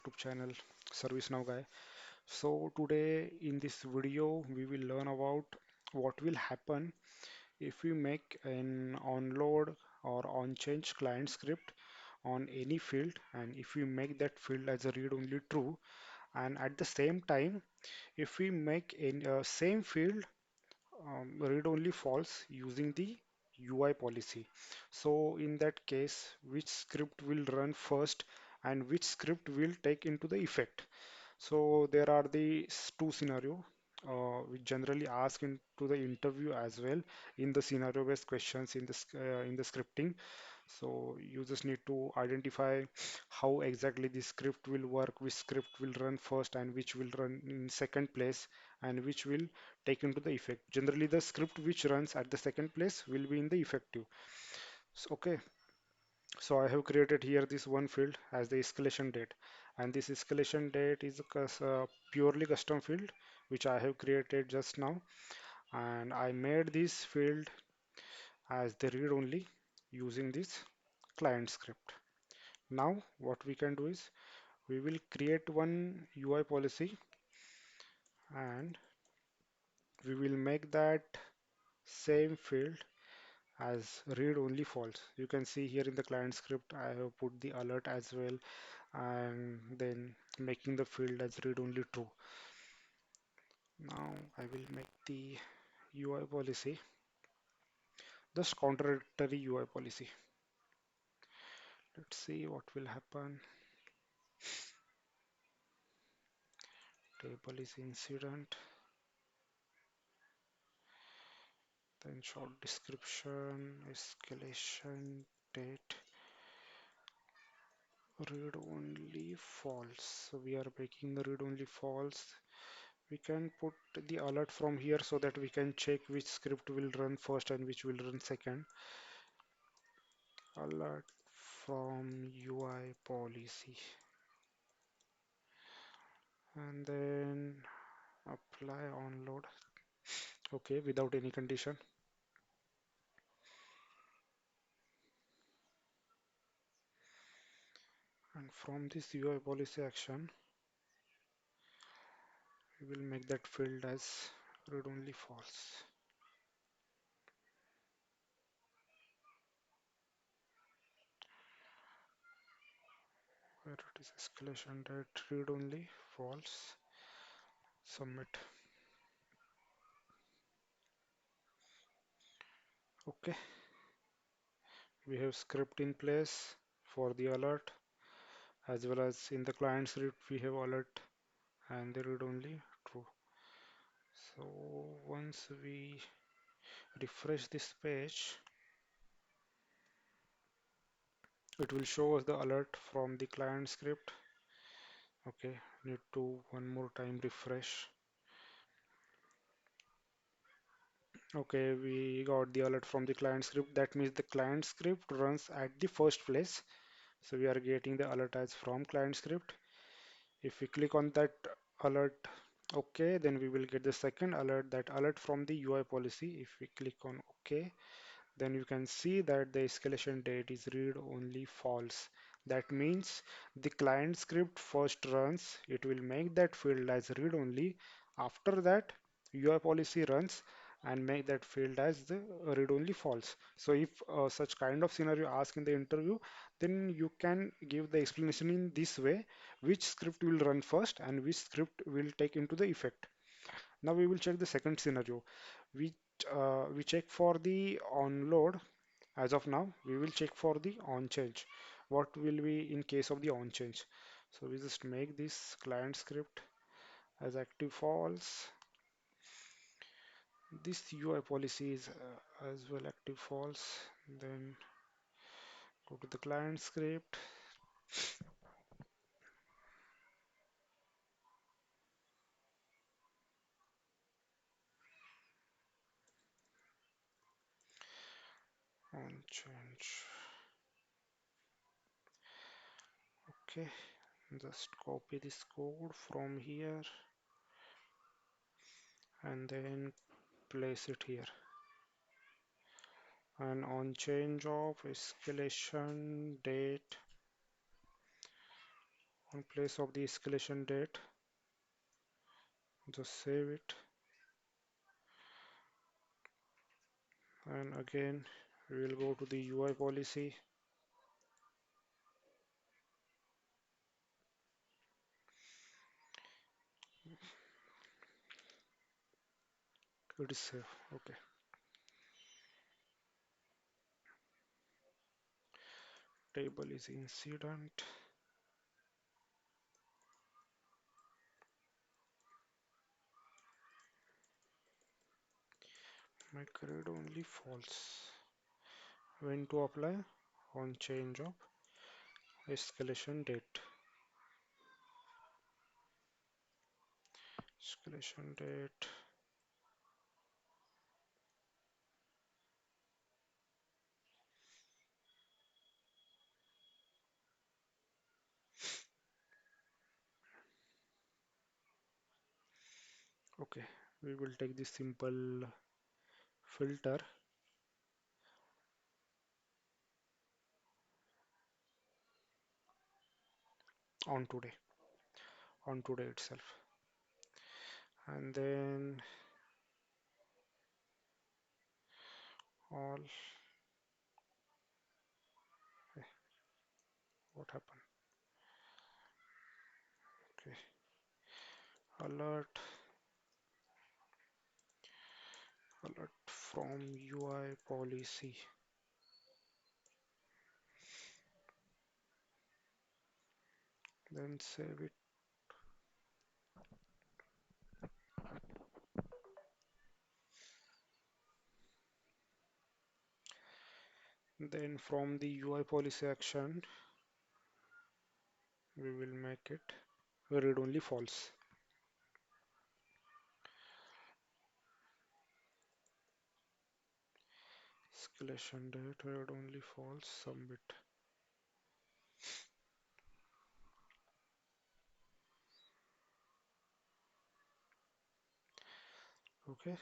YouTube channel ServiceNow guy. So today in this video we will learn about what will happen if we make an onload or on change client script on any field, and if we make that field as a read only true, and at the same time if we make in same field read only false using the UI policy. So in that case, which script will run first and which script will take into the effect? So there are the two scenario we generally ask into the interview as well in the scenario based questions in the scripting. So you just need to identify how exactly the script will work, which script will run first and which will run in second place and which will take into the effect. Generally, the script which runs at the second place will be in the effective. So, okay, so I have created here this one field as the escalation date, and this escalation date is a purely custom field which I have created just now, and I made this field as the read only using this client script. Now, what we can do is we will create one UI policy and we will make that same field as read only false. You can see here in the client script I have put the alert as well and then making the field as read only true. Now I will make the UI policy just contradictory UI policy. Let's see what will happen. Table is incident, then short description, escalation, date, read only false. So we are making the read only false. We can put the alert from here so that we can check which script will run first and which will run second. Alert from UI policy, and then apply onload. Okay, without any condition. And from this UI policy action, we will make that field as read only false. Where it is escalation date read only false. Submit. Okay, we have script in place for the alert, as well as in the client script we have alert and the read only true. So once we refresh this page, it will show us the alert from the client script. Okay, need to one more time refresh. Okay, we got the alert from the client script. That means the client script runs at the first place. So we are getting the alert as from client script. If we click on that alert, okay, then we will get the second alert, that alert from the UI policy. If we click on OK, then you can see that the escalation date is read only false. That means the client script first runs, it will make that field as read only. After that, UI policy runs and make that field as the read only false. So if such kind of scenario asked in the interview, then you can give the explanation in this way, which script will run first and which script will take into the effect. Now we will check the second scenario. We we check for the onload. As of now, we will check for the on change. What will be in case of the on change? So we just make this client script as active false. This UI policy is as well active false. Then go to the client script on change. Okay, just copy this code from here and then place it here. And on change of escalation date On place of the escalation date, just save it, and again we will go to the UI policy. It is safe. Okay. Table is incident. Make read only false. When to apply? On change of escalation date. Escalation date. Okay, we will take this simple filter on today, on today itself, and then all. eh, what happened? Okay, alert, alert from UI policy. Then save it. Then from the UI policy action, we will make it read only false. Escalation date read only false. Submit. Okay,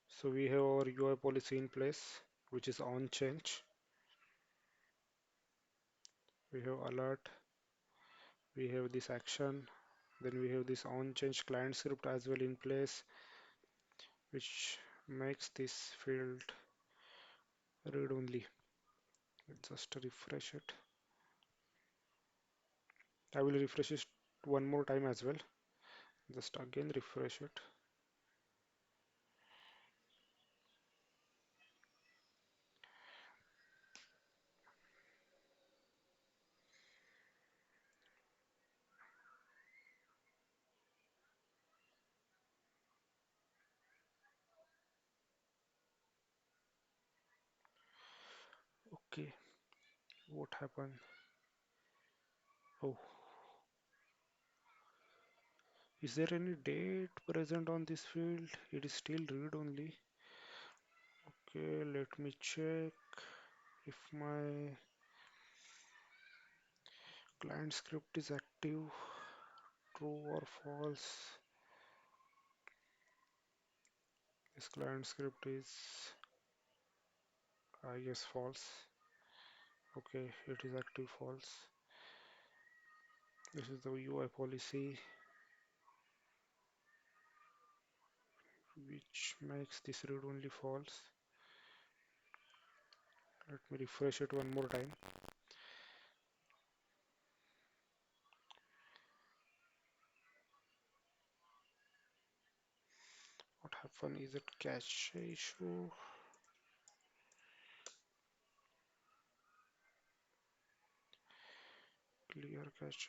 so we have our UI policy in place, which is on change. We have alert. We have this action. Then we have this on change client script as well in place, which makes this field read only. Let's just refresh it. I will refresh it one more time as well. Just again refresh it. Okay, what happened? Oh, is there any date present on this field? It is still read only. Okay, let me check if my client script is active, true or false. This client script is, I guess, false. Okay, it is active false. This is the UI policy which makes this read only false. Let me refresh it one more time. What happened? Is it cache issue? Clear cache.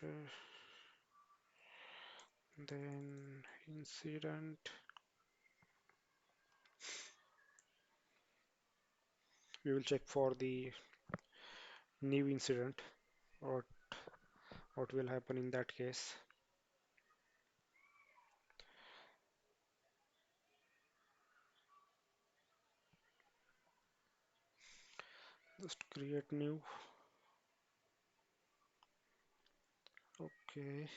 Then incident. We will check for the new incident. What what will happen in that case? Just create new. Okay.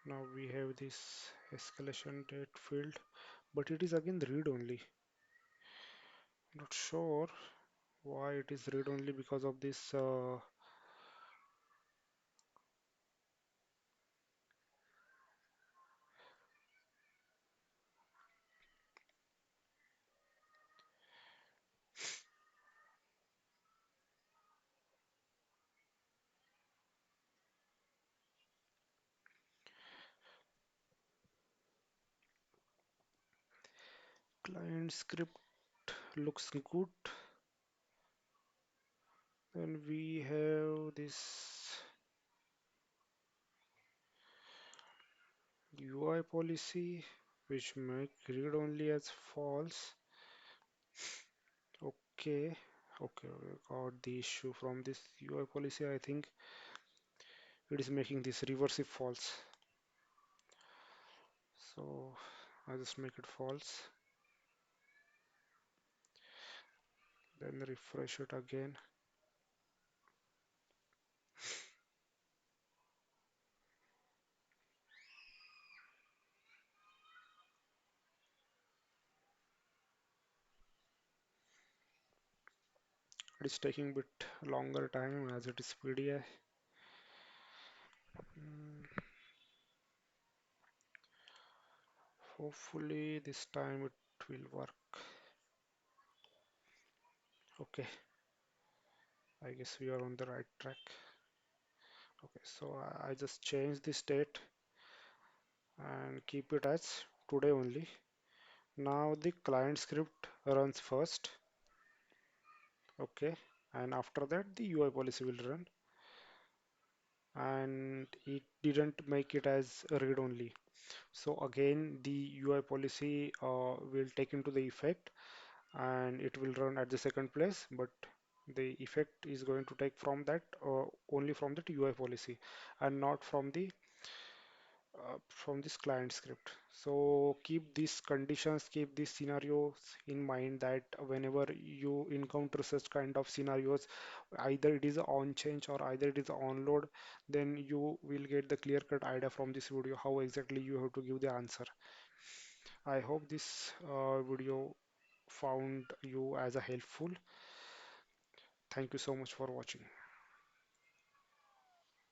Now we have this escalation date field, but it is again read only. Not sure why it is read only because of this Client script looks good. Then we have this UI policy which make read only as false. Okay, okay, we got the issue from this UI policy. I think it is making this reverse if false. So I just make it false, then refresh it again. It is taking a bit longer time as it is PDI. Mm, Hopefully this time it will work. Okay, I guess we are on the right track. Okay, so I just change the state and keep it as today only. Now the client script runs first. Okay, and after that the UI policy will run, and it didn't make it as read only. So again the UI policy will take into the effect and it will run at the second place, but the effect is going to take from that only from that UI policy and not from this client script. So keep these conditions, keep these scenarios in mind that whenever you encounter such kind of scenarios, either it is on change or either it is on load, then you will get the clear cut idea from this video how exactly you have to give the answer. I hope this video found you as a helpful. Thank you so much for watching.